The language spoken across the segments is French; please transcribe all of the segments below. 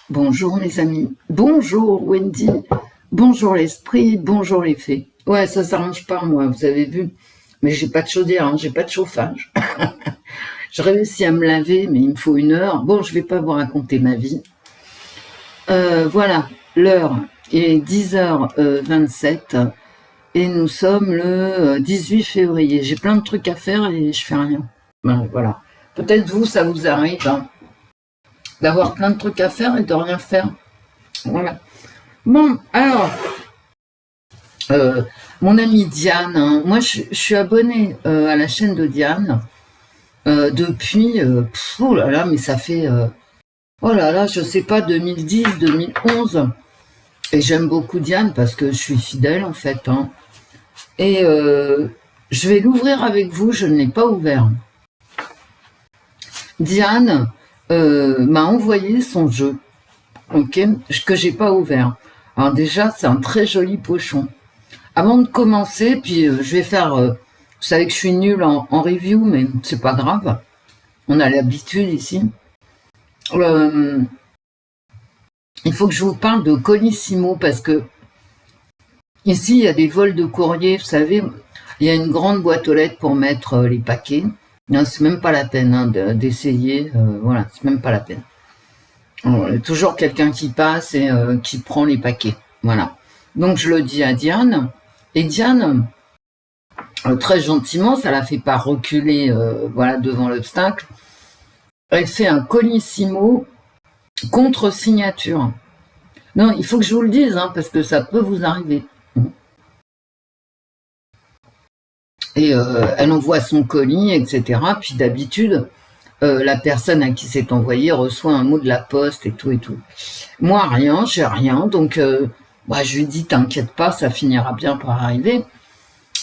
Bonjour mes amis, bonjour Wendy, bonjour l'esprit, bonjour les fées. Ouais, ça s'arrange pas moi, vous avez vu, mais j'ai pas de chaudière, hein, j'ai pas de chauffage. Je réussis à me laver, mais il me faut 1 heure. Bon, je vais pas vous raconter ma vie. Voilà, l'heure est 10h27 et nous sommes le 18 février. J'ai plein de trucs à faire et je fais rien. Ben, voilà. Peut-être vous, ça vous arrive hein, d'avoir plein de trucs à faire et de rien faire. Voilà. Bon, alors, mon amie Diane, hein, moi je suis abonnée à la chaîne de Diane depuis, oh là là, mais ça fait, oh là là, je sais pas, 2010, 2011. Et j'aime beaucoup Diane parce que je suis fidèle en fait. Hein. Et je vais l'ouvrir avec vous, je ne l'ai pas ouvert. Diane m'a envoyé son jeu, ok, que j'ai pas ouvert. Alors déjà, c'est un très joli pochon. Avant de commencer, puis je vais faire... vous savez que je suis nulle en review, mais c'est pas grave. On a l'habitude ici. Il faut que je vous parle de Colissimo, parce que ici, il y a des vols de courrier, vous savez. Il y a une grande boîte aux lettres pour mettre les paquets. C'est même pas la peine hein, d'essayer. Voilà, c'est même pas la peine. Alors, il y a toujours quelqu'un qui passe et qui prend les paquets. Voilà. Donc, je le dis à Diane. Et Diane... très gentiment, ça la fait pas reculer voilà, devant l'obstacle. Elle fait un Colissimo contre signature. Non, il faut que je vous le dise, hein, parce que ça peut vous arriver. Et elle envoie son colis, etc. Puis d'habitude, la personne à qui c'est envoyé reçoit un mot de la poste et tout et tout. Moi, rien, j'ai rien. Donc, je lui dis, t'inquiète pas, ça finira bien par arriver.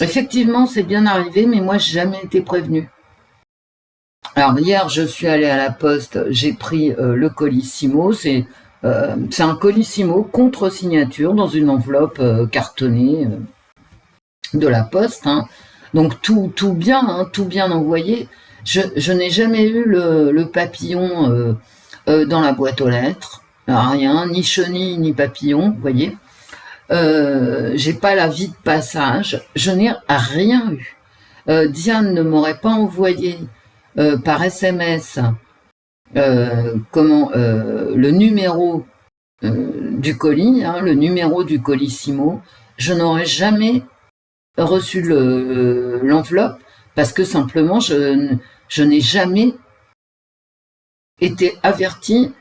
Effectivement, c'est bien arrivé, mais moi, j'ai jamais été prévenue. Alors hier, je suis allée à la poste, j'ai pris le Colissimo, c'est un Colissimo contre signature dans une enveloppe cartonnée de la poste. Hein. Donc tout bien, hein, tout bien envoyé. Je n'ai jamais eu le papillon dans la boîte aux lettres, rien, ni chenille ni papillon, vous voyez. J'ai pas la vie de passage, je n'ai rien eu. Diane ne m'aurait pas envoyé par SMS le numéro du colis, hein, le numéro du Colissimo, je n'aurais jamais reçu l'enveloppe parce que simplement je n'ai jamais été avertie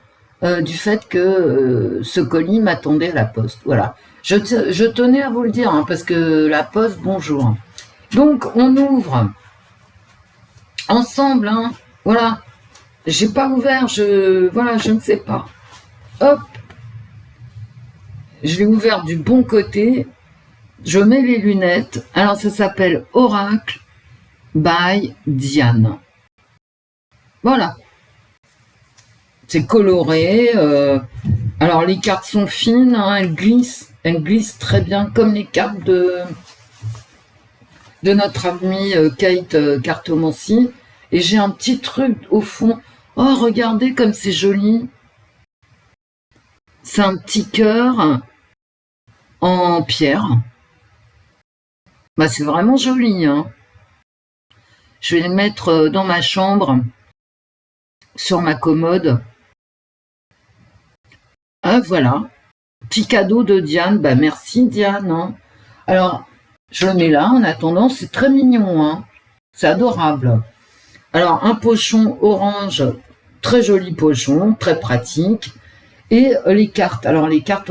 du fait que ce colis m'attendait à la poste. Voilà. Je tenais à vous le dire hein, parce que la poste, bonjour. Donc on ouvre ensemble, hein, voilà. J'ai pas ouvert, je ne sais pas. Hop, je l'ai ouvert du bon côté. Je mets les lunettes. Alors ça s'appelle Oracle by Diane. Voilà. C'est coloré. Alors les cartes sont fines, hein, elles glissent très bien comme les cartes de notre amie Kate Cartomancy. Et j'ai un petit truc au fond. Oh, regardez comme c'est joli. C'est un petit cœur en pierre. Bah, c'est vraiment joli. Hein. Je vais le mettre dans ma chambre, sur ma commode. Ah, voilà. Petit cadeau de Diane. Bah, merci Diane. Hein. Alors, je le mets là en attendant. C'est très mignon. Hein. C'est adorable. Alors, un pochon orange, très joli pochon, très pratique. Et les cartes. Alors, les cartes,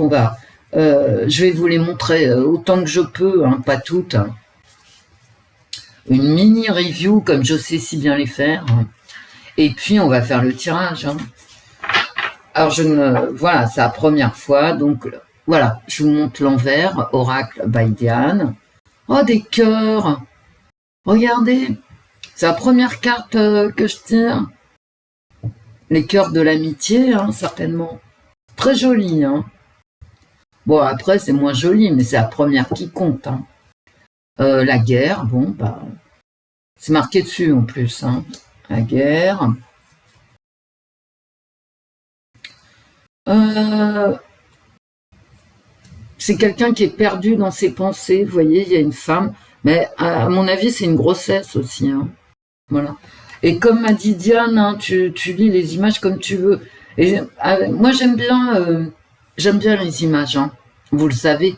je vais vous les montrer autant que je peux, hein, pas toutes. Une mini review, comme je sais si bien les faire. Et puis, on va faire le tirage. Hein. Alors, voilà, c'est la première fois. Donc, voilà, je vous montre l'envers. Oracle by Diane. Oh, des cœurs. Regardez. C'est la première carte que je tire. Les cœurs de l'amitié, hein, certainement. Très joli, hein. Bon, après, c'est moins joli, mais c'est la première qui compte. Hein. La guerre, bon, bah... C'est marqué dessus, en plus. Hein. La guerre. Euh, c'est quelqu'un qui est perdu dans ses pensées. Vous voyez, il y a une femme. Mais à mon avis, c'est une grossesse aussi. Hein. Voilà. Et comme m'a dit Diane, hein, tu lis les images comme tu veux. Et moi, j'aime bien les images. Hein. Vous le savez.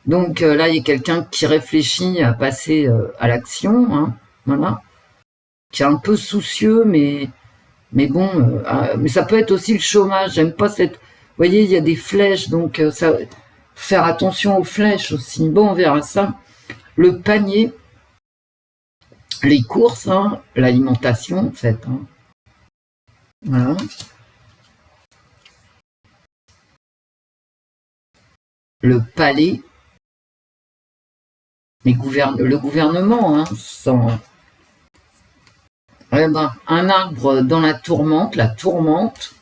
Donc là, il y a quelqu'un qui réfléchit à passer à l'action. Hein. Voilà. Qui est un peu soucieux, mais bon, mais ça peut être aussi le chômage. J'aime pas cette. Vous voyez, il y a des flèches, donc ça, faire attention aux flèches aussi. Bon, on verra ça. Le panier, les courses, hein, l'alimentation, en fait. Hein. Voilà. Le palais, le gouvernement, hein, sans. Eh ben, un arbre dans la tourmente, la tourmente.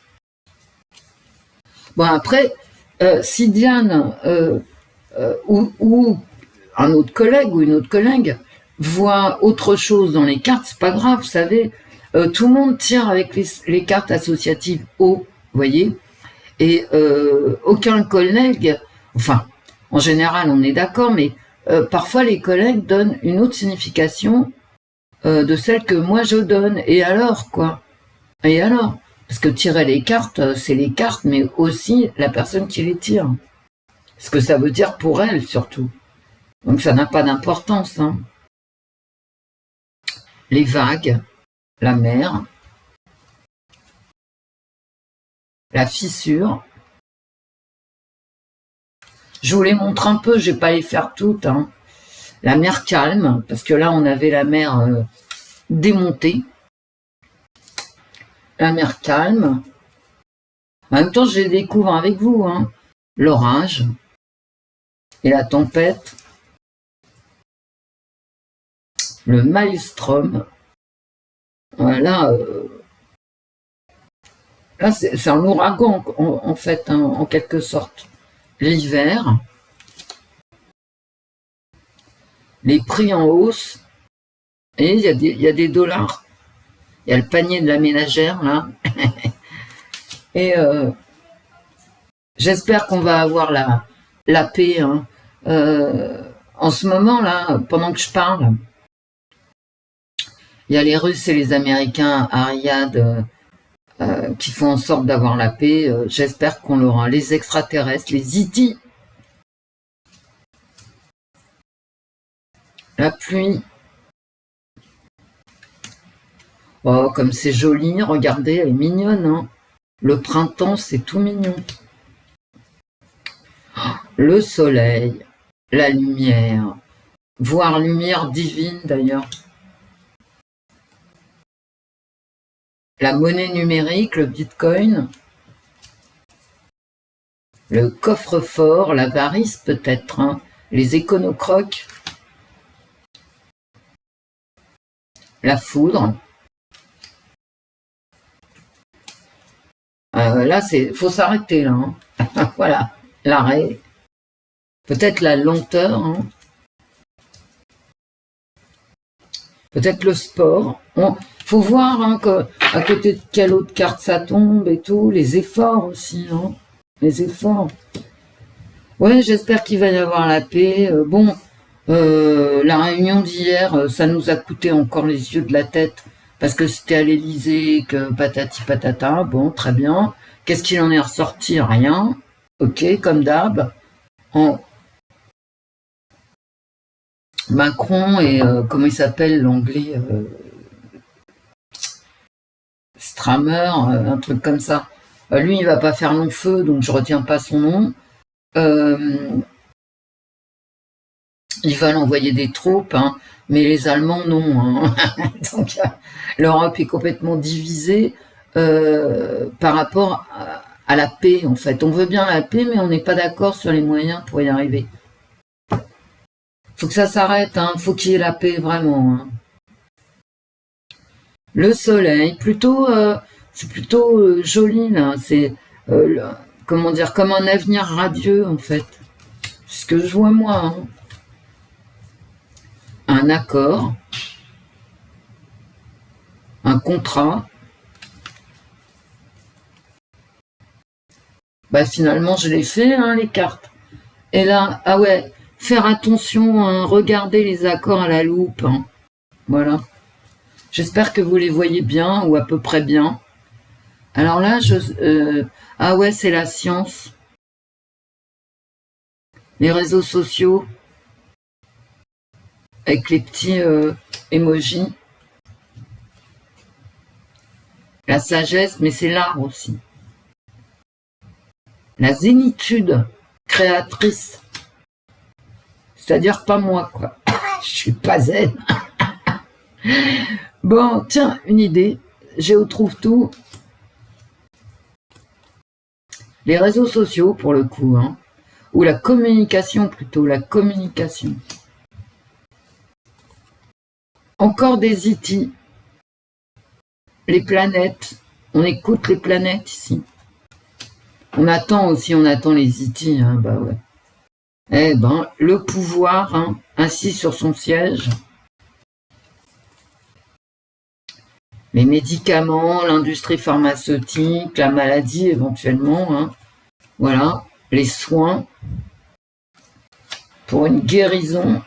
Bon, après, si Diane ou un autre collègue ou une autre collègue voit autre chose dans les cartes, c'est pas grave, vous savez. Tout le monde tire avec les cartes associatives haut, vous voyez. Et aucun collègue, enfin, en général, on est d'accord, mais parfois les collègues donnent une autre signification de celle que moi je donne. Et alors, quoi? Et alors? Parce que tirer les cartes, c'est les cartes, mais aussi la personne qui les tire. Ce que ça veut dire pour elle, surtout. Donc ça n'a pas d'importance. Hein. Les vagues, la mer, la fissure. Je vous les montre un peu, je vais pas les faire toutes. Hein. La mer calme, parce que là on avait la mer démontée. La mer calme. En même temps, je les découvre avec vous. Hein. L'orage et la tempête. Le maelstrom. Voilà. Là, c'est un ouragan, en fait, hein, en quelque sorte. L'hiver. Les prix en hausse. Et il y a des dollars. Il y a le panier de la ménagère, là. Et j'espère qu'on va avoir la paix. Hein. En ce moment, là, pendant que je parle, il y a les Russes et les Américains à Riyad qui font en sorte d'avoir la paix. J'espère qu'on l'aura. Les extraterrestres, les E.T., la pluie. Oh, comme c'est joli, regardez, elle est mignonne. Hein. Le printemps, c'est tout mignon. Le soleil, la lumière, voire lumière divine d'ailleurs. La monnaie numérique, le bitcoin, le coffre-fort, l'avarice peut-être, hein, les éconocroques, la foudre. Là, faut s'arrêter là. Hein. Voilà, l'arrêt. Peut-être la lenteur. Hein. Peut-être le sport. Faut voir hein, à côté de quelle autre carte ça tombe et tout. Les efforts aussi. Hein. Les efforts. Ouais, j'espère qu'il va y avoir la paix. Bon, la réunion d'hier, ça nous a coûté encore les yeux de la tête parce que c'était à l'Élysée, que patati patata. Bon, très bien. Qu'est-ce qu'il en est ressorti? Rien. Ok, comme d'hab. Macron et comment il s'appelle l'anglais Stramer, un truc comme ça. Lui, il va pas faire long feu, donc je retiens pas son nom. Ils veulent envoyer des troupes, hein, mais les Allemands non. Hein. Donc l'Europe est complètement divisée par rapport à la paix. En fait, on veut bien la paix, mais on n'est pas d'accord sur les moyens pour y arriver. Faut que ça s'arrête. Hein. Faut qu'il y ait la paix vraiment. Hein. Le soleil, plutôt, c'est plutôt joli là. C'est comment dire, comme un avenir radieux en fait. C'est ce que je vois moi. Hein. Un accord, un contrat, Bah finalement, je l'ai fait, hein, les cartes. Et là, ah ouais, faire attention, hein, regarder les accords à la loupe. Hein. Voilà. J'espère que vous les voyez bien, ou à peu près bien. Alors là, ah ouais, c'est la science. Les réseaux sociaux, avec les petits emojis. La sagesse, mais c'est l'art aussi. La zénitude créatrice. C'est-à-dire pas moi, quoi. Je suis pas zen. Bon, tiens, une idée. Géo trouve tout. Les réseaux sociaux, pour le coup, hein. Ou la communication, plutôt, la communication. Encore des IT. Les planètes. On écoute les planètes ici. On attend aussi, on attend les IT, hein, bah ouais. Eh ben, le pouvoir, hein, assis sur son siège. Les médicaments, l'industrie pharmaceutique, la maladie éventuellement, hein. Voilà, les soins pour une guérison,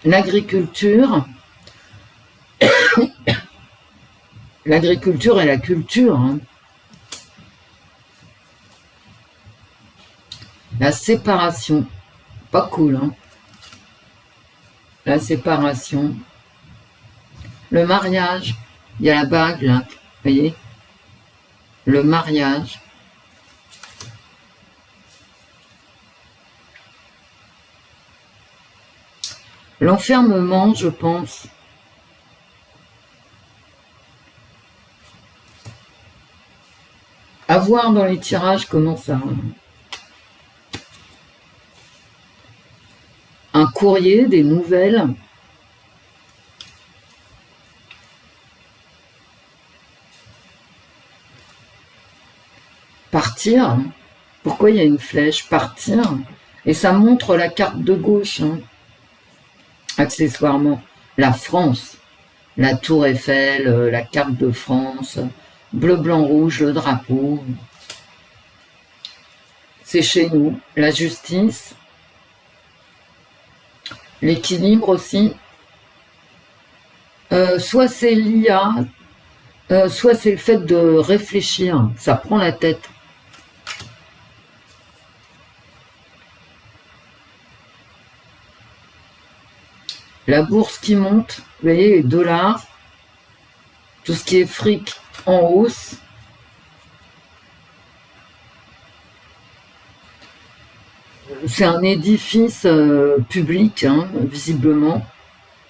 l'agriculture, l'agriculture et la culture, hein. La séparation, pas cool, hein. La séparation, le mariage, il y a la bague là, vous voyez, le mariage. L'enfermement, je pense. À voir dans les tirages comment ça... Un courrier, des nouvelles. Partir. Pourquoi il y a une flèche? Partir. Et ça montre la carte de gauche, hein. Accessoirement. La France. La tour Eiffel, la carte de France. Bleu, blanc, rouge, le drapeau. C'est chez nous. La justice. L'équilibre aussi. Soit c'est l'IA, soit c'est le fait de réfléchir. Ça prend la tête. La bourse qui monte, vous voyez, les dollars, tout ce qui est fric en hausse. C'est un édifice public, hein, visiblement.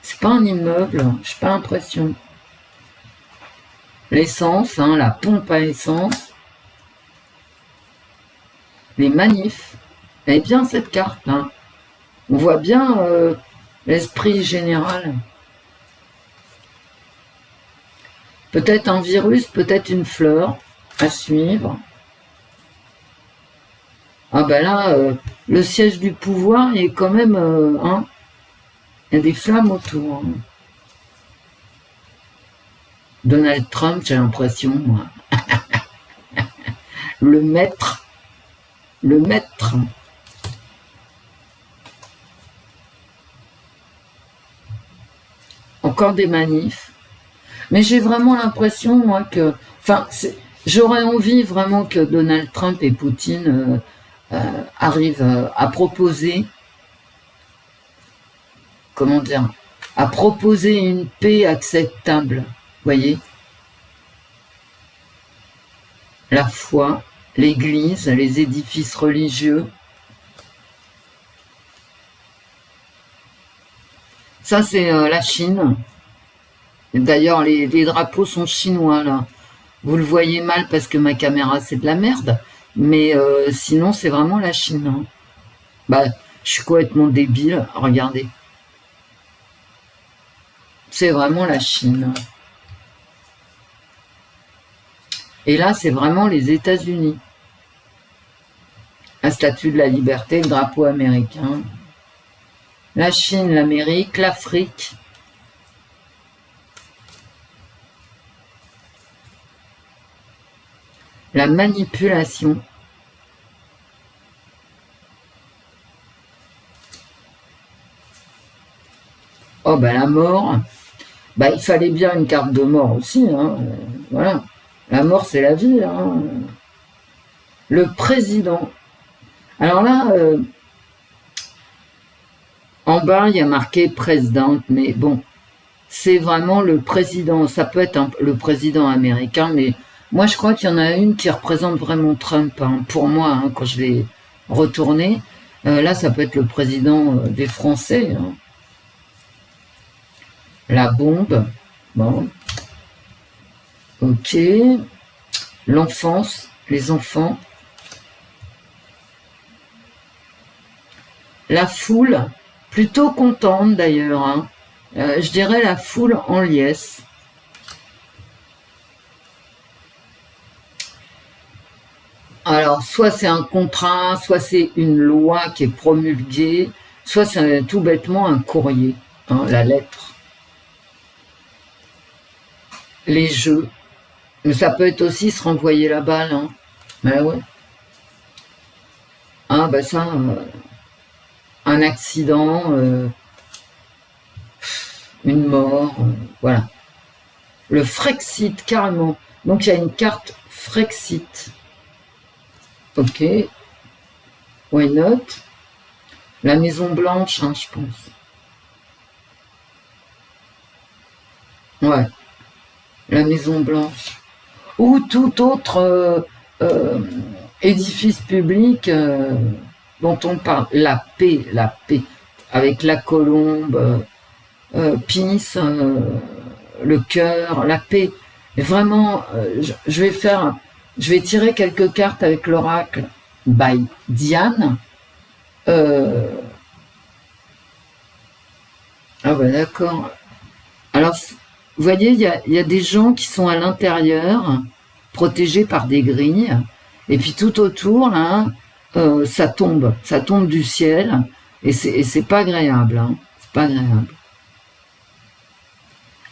C'est pas un immeuble, j'ai pas l'impression. L'essence, hein, la pompe à essence. Les manifs. Elle est bien cette carte, là. On voit bien l'esprit général. Peut-être un virus, peut-être une fleur à suivre. Ah ben là, le siège du pouvoir, il est quand même... hein, il y a des flammes autour. Hein. Donald Trump, j'ai l'impression, moi. Le maître. Le maître. Encore des manifs. Mais j'ai vraiment l'impression, moi, que... Enfin, j'aurais envie vraiment que Donald Trump et Poutine arrivent à proposer... Comment dire? À proposer une paix acceptable. Voyez? La foi, l'église, les édifices religieux. Ça, c'est la Chine. D'ailleurs, les drapeaux sont chinois, là. Vous le voyez mal parce que ma caméra, c'est de la merde. Mais sinon, c'est vraiment la Chine. Hein. Bah, je suis complètement débile. Regardez. C'est vraiment la Chine. Et là, c'est vraiment les États-Unis. La statue de la liberté, le drapeau américain. La Chine, l'Amérique, l'Afrique. la manipulation. Oh ben la mort, bah il fallait bien une carte de mort aussi, hein. Voilà. La mort c'est la vie, hein. Le président. Alors là, en bas il y a marqué présidente, mais bon, c'est vraiment le président. Ça peut être le président américain, mais moi je crois qu'il y en a une qui représente vraiment Trump, hein, pour moi, hein, quand je l'ai retourné. Là ça peut être le président des Français, hein. La bombe, bon, ok, l'enfance, les enfants, la foule, plutôt contente d'ailleurs, hein. Je dirais la foule en liesse. Alors, soit c'est un contrat, soit c'est une loi qui est promulguée, soit c'est tout bêtement un courrier, hein, la lettre. Les jeux. Mais ça peut être aussi se renvoyer la balle, hein. Ben ouais. Ah ben ça, un accident, une mort, voilà. Le Frexit, carrément. Donc il y a une carte Frexit. Ok. Why not? La Maison Blanche, hein, je pense. Ouais. La Maison Blanche. Ou tout autre édifice public dont on parle. La paix, avec la colombe, Peace, le cœur, la paix. Et vraiment, je vais tirer quelques cartes avec l'oracle by Diane. Ah ben d'accord. Alors, vous voyez, il y a des gens qui sont à l'intérieur, protégés par des grilles, et puis tout autour, là, ça tombe du ciel, et c'est pas agréable, hein, c'est pas agréable.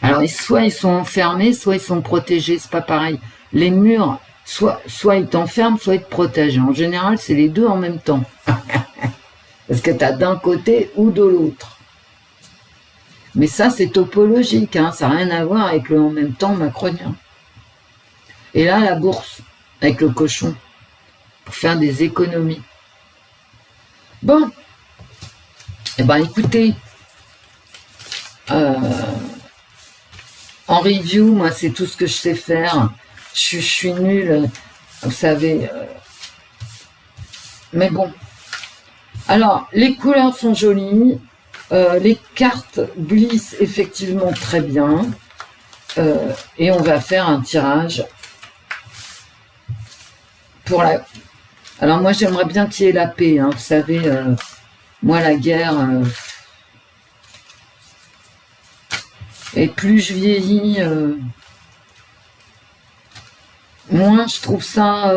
Alors, soit ils sont enfermés, soit ils sont protégés, c'est pas pareil. Les murs, soit ils t'enferment, soit ils te protègent. En général, c'est les deux en même temps. Parce que t'as d'un côté ou de l'autre. Mais ça, c'est topologique, hein, ça n'a rien à voir avec le en même temps macronien. Et là, la bourse, avec le cochon, pour faire des économies. Bon, eh ben écoutez, en review, moi, c'est tout ce que je sais faire. Je suis nulle, vous savez. Mais bon. Alors, les couleurs sont jolies. Les cartes glissent effectivement très bien. Et on va faire un tirage pour la... Alors moi j'aimerais bien qu'il y ait la paix, hein. Vous savez, moi la guerre... Et plus je vieillis, moins je trouve ça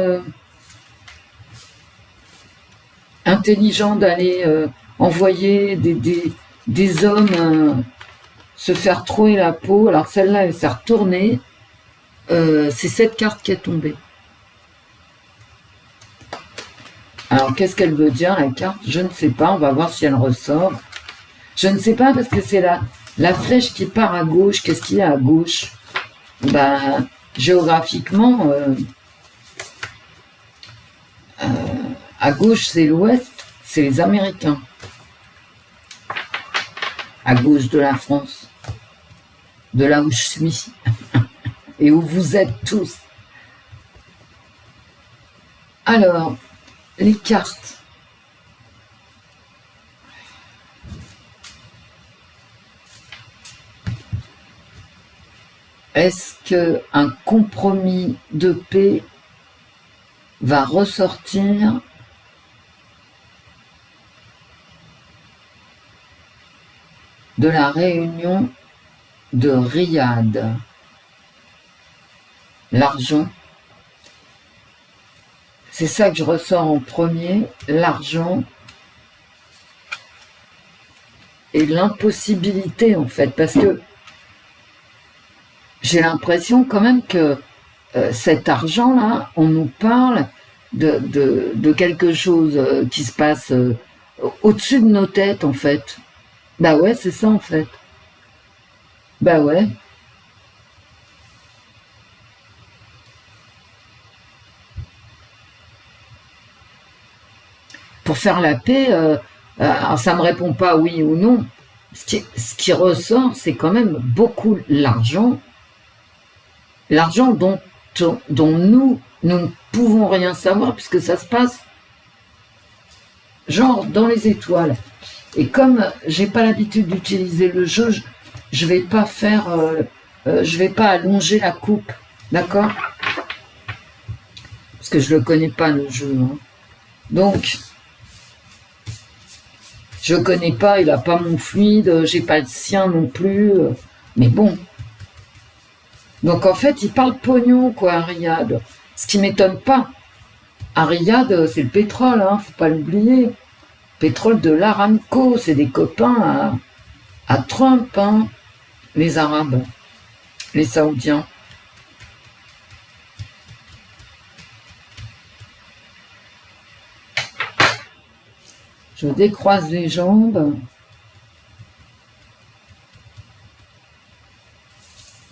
intelligent d'aller envoyer des hommes se faire trouer la peau. Alors celle-là, elle s'est retournée. C'est cette carte qui est tombée. Alors qu'est-ce qu'elle veut dire, la carte? Je ne sais pas, on va voir si elle ressort. Je ne sais pas parce que c'est la flèche qui part à gauche. Qu'est-ce qu'il y a à gauche? Ben, géographiquement, à gauche c'est l'Ouest, c'est les Américains. À gauche de la France, de là où je suis et où vous êtes tous. Alors, les cartes. Est-ce qu'un compromis de paix va ressortir de la réunion de Riyad? L'argent. C'est ça que je ressors en premier, l'argent et l'impossibilité en fait, parce que j'ai l'impression quand même que cet argent-là, on nous parle de quelque chose qui se passe au-dessus de nos têtes, en fait. Bah ouais, c'est ça, en fait. Bah ouais. Pour faire la paix, alors ça me répond pas oui ou non. Ce qui ressort, c'est quand même beaucoup l'argent dont nous ne pouvons rien savoir puisque ça se passe genre dans les étoiles. Et comme j'ai pas l'habitude d'utiliser le jeu, je vais pas faire, je vais pas allonger la coupe, d'accord? Parce que je le connais pas le jeu. Hein. Donc, je connais pas, il a pas mon fluide, j'ai pas le sien non plus. Mais bon. Donc en fait, il parle pognon, quoi, à Riyad. Ce qui m'étonne pas. À Riyad, c'est le pétrole, hein, faut pas l'oublier. Pétrole de l'Aramco, c'est des copains à Trump, hein, les Arabes, les Saoudiens. Je décroise les jambes.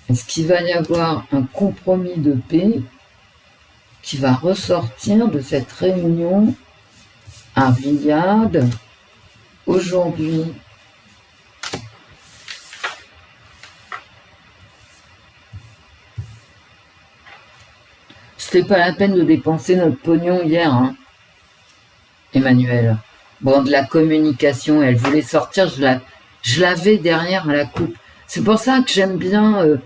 Est-ce qu'il va y avoir un compromis de paix qui va ressortir de cette réunion à Riyad aujourd'hui? C'était pas la peine de dépenser notre pognon hier, hein, Emmanuel. Bon, de la communication, elle voulait sortir, je l'avais derrière à la coupe. C'est pour ça que j'aime bien,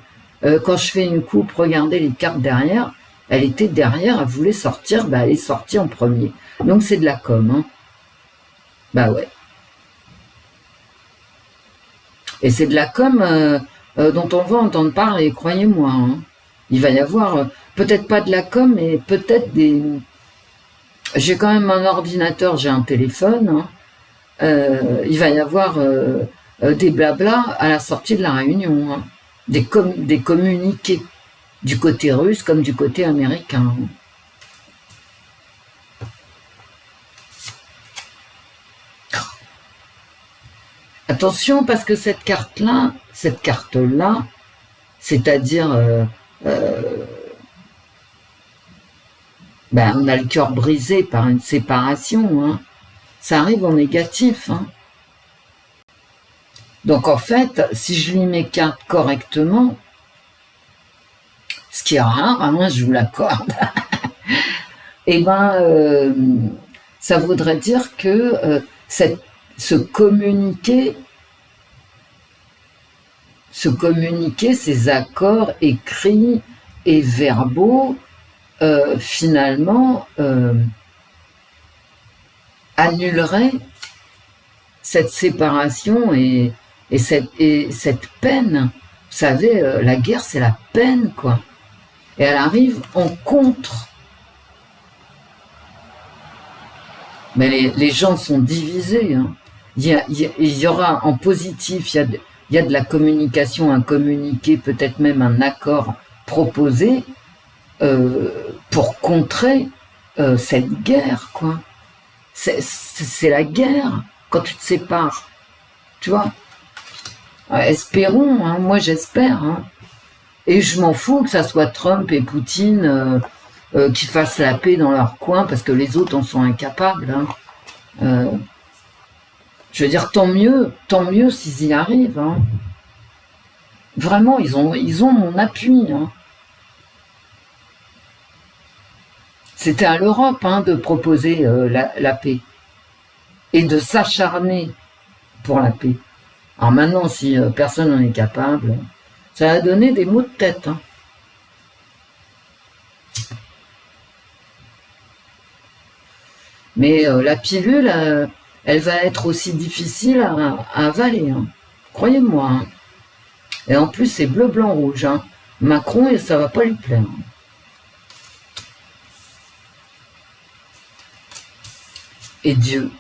quand je fais une coupe, regarder les cartes derrière. Elle était derrière, elle voulait sortir, bah elle est sortie en premier. Donc c'est de la com, hein. Bah ouais. Et c'est de la com dont on va entendre parler, croyez-moi. Hein. Il va y avoir, peut-être pas de la com, mais peut-être des... J'ai quand même un ordinateur, j'ai un téléphone. Hein. Il va y avoir des blablas à la sortie de la réunion. Hein. Des communiqués, du côté russe comme du côté américain. Attention, parce que cette carte-là, c'est-à-dire, ben, on a le cœur brisé par une séparation, hein. Ça arrive en négatif. Hein. Donc en fait, si je lis mes cartes correctement, ce qui est rare, hein, je vous l'accorde, eh ben, ça voudrait dire que se communiquer, ces accords écrits et verbaux, finalement, annulerait cette séparation et cette peine. Vous savez, la guerre, c'est la peine, quoi. Et elle arrive en contre. Mais les gens sont divisés. Hein. Il y aura en positif, il y a de la communication, un communiqué, peut-être même un accord proposé pour contrer cette guerre, quoi. C'est la guerre quand tu te sépares, tu vois. Espérons, hein, moi j'espère. Hein. Et je m'en fous que ça soit Trump et Poutine qui fassent la paix dans leur coin parce que les autres en sont incapables. Hein. Je veux dire, tant mieux s'ils y arrivent. Hein. Vraiment, ils ont mon appui. Hein. C'était à l'Europe hein, de proposer la paix et de s'acharner pour la paix. Alors maintenant, si personne n'en est capable, ça va donner des maux de tête. Hein. Mais la pilule, elle va être aussi difficile à avaler. Hein. Croyez-moi. Hein. Et en plus, c'est bleu, blanc, rouge. Hein. Macron, ça va pas lui plaire. Et Dieu.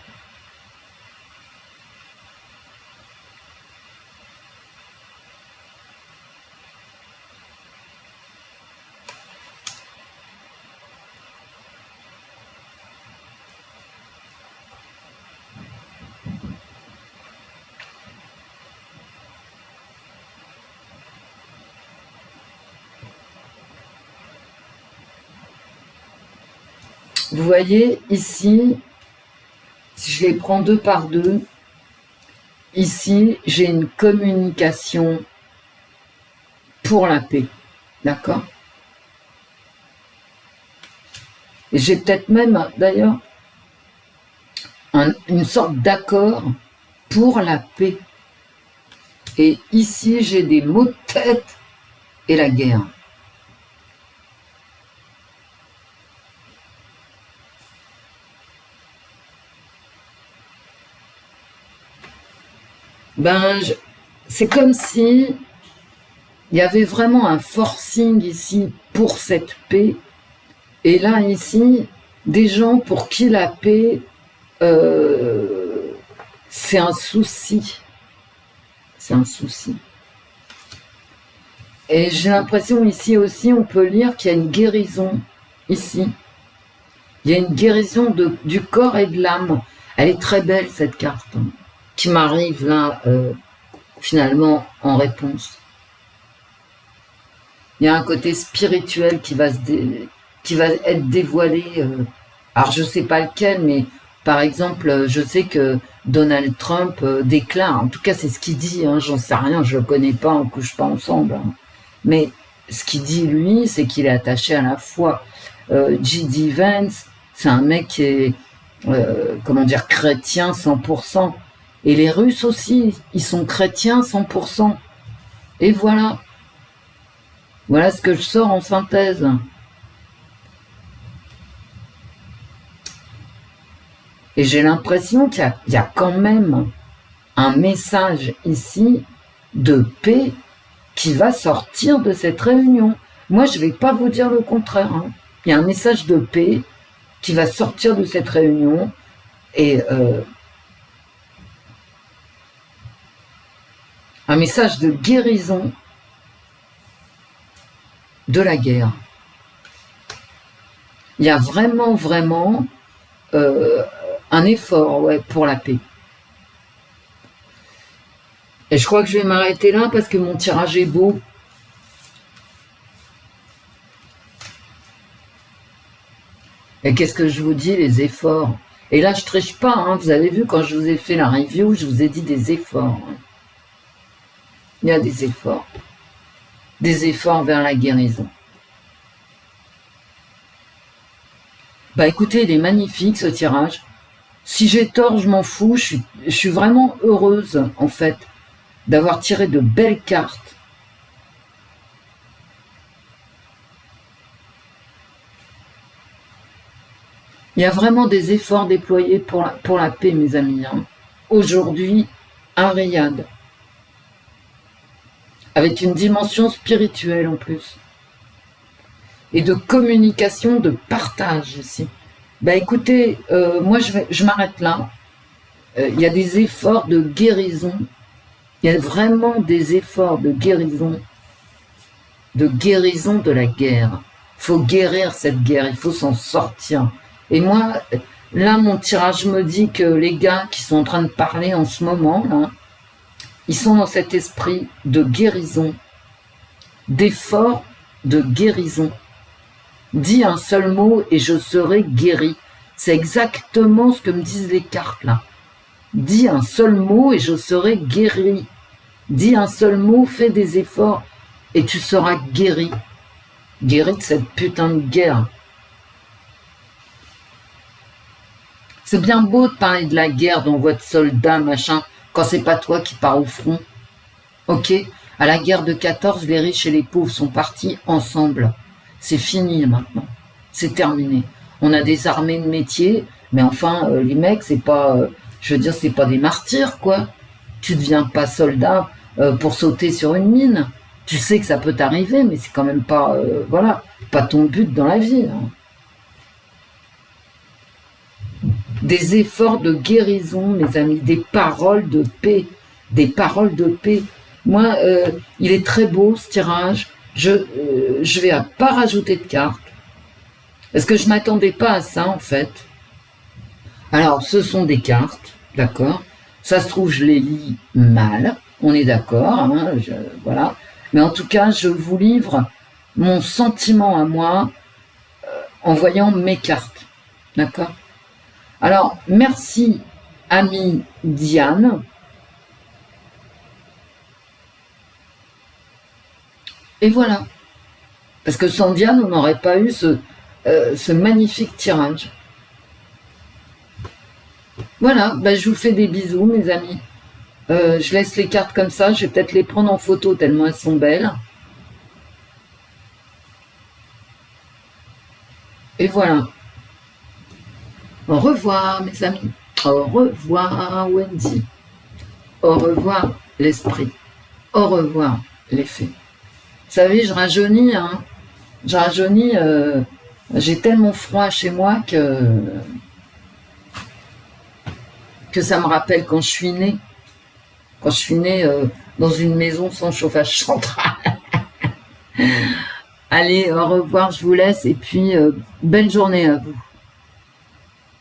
Vous voyez, ici, si je les prends 2 par 2, ici, j'ai une communication pour la paix. D'accord? Et j'ai peut-être même, d'ailleurs, une sorte d'accord pour la paix. Et ici, j'ai des maux de tête et la guerre. C'est comme si il y avait vraiment un forcing ici pour cette paix. Et là, ici, des gens pour qui la paix, c'est un souci. C'est un souci. Et j'ai l'impression ici aussi, on peut lire qu'il y a une guérison ici. Il y a une guérison du corps et de l'âme. Elle est très belle, cette carte, hein, qui m'arrive là, finalement, en réponse. Il y a un côté spirituel qui va être dévoilé. Alors, je ne sais pas lequel, mais par exemple, je sais que Donald Trump déclare, en tout cas, c'est ce qu'il dit, hein, j'en sais rien, je ne le connais pas, on ne couche pas ensemble. Hein, mais ce qu'il dit, lui, c'est qu'il est attaché à la foi. J.D. Vance, c'est un mec qui est, chrétien 100%. Et les Russes aussi, ils sont chrétiens 100%. Et voilà. Voilà ce que je sors en synthèse. Et j'ai l'impression qu'il y a quand même un message ici de paix qui va sortir de cette réunion. Moi, je ne vais pas vous dire le contraire. Hein. Il y a un message de paix qui va sortir de cette réunion et un message de guérison de la guerre. Il y a vraiment un effort pour la paix. Et je crois que je vais m'arrêter là parce que mon tirage est beau. Et qu'est-ce que je vous dis, les efforts? Et là, je triche pas, hein. Vous avez vu, quand je vous ai fait la review, je vous ai dit des efforts. Il y a des efforts. Des efforts vers la guérison. Écoutez, il est magnifique ce tirage. Si j'ai tort, je m'en fous. Je suis vraiment heureuse, en fait, d'avoir tiré de belles cartes. Il y a vraiment des efforts déployés pour la paix, mes amis. Hein. Aujourd'hui, à Riyad. Avec une dimension spirituelle en plus. Et de communication, de partage ici. Écoutez, moi je m'arrête là. Il y a des efforts de guérison. Il y a vraiment des efforts de guérison de la guerre. Il faut guérir cette guerre, il faut s'en sortir. Et moi, là, mon tirage me dit que les gars qui sont en train de parler en ce moment, là, ils sont dans cet esprit de guérison, d'effort de guérison. Dis un seul mot et je serai guéri. C'est exactement ce que me disent les cartes là. Dis un seul mot et je serai guéri. Dis un seul mot, fais des efforts et tu seras guéri. Guéri de cette putain de guerre. C'est bien beau de parler de la guerre d'envoi de soldats, machin, quand c'est pas toi qui pars au front. Ok, à la guerre de 14, les riches et les pauvres sont partis ensemble. C'est fini maintenant. C'est terminé. On a des armées de métiers, mais enfin, les mecs, c'est pas... c'est pas des martyrs, quoi. Tu deviens pas soldat pour sauter sur une mine. Tu sais que ça peut t'arriver, mais c'est quand même pas... pas ton but dans la vie. Hein. Des efforts de guérison, mes amis, des paroles de paix. Des paroles de paix. Moi, il est très beau, ce tirage. Je vais pas rajouter de cartes. Parce que je m'attendais pas à ça, en fait. Alors, ce sont des cartes, d'accord. Ça se trouve, je les lis mal. On est d'accord, hein, voilà. Mais en tout cas, je vous livre mon sentiment à moi en voyant mes cartes. D'accord? Alors, merci, amie Diane. Et voilà. Parce que sans Diane, on n'aurait pas eu ce magnifique tirage. Voilà, ben, je vous fais des bisous, mes amis. Je laisse les cartes comme ça, je vais peut-être les prendre en photo tellement elles sont belles. Et voilà. Au revoir, mes amis. Au revoir, Wendy. Au revoir, l'esprit. Au revoir, les fées. Vous savez, je rajeunis, hein. Je rajeunis. J'ai tellement froid chez moi que ça me rappelle quand je suis née. Quand je suis née dans une maison sans chauffage central. Allez, au revoir, je vous laisse. Et puis, belle journée à vous.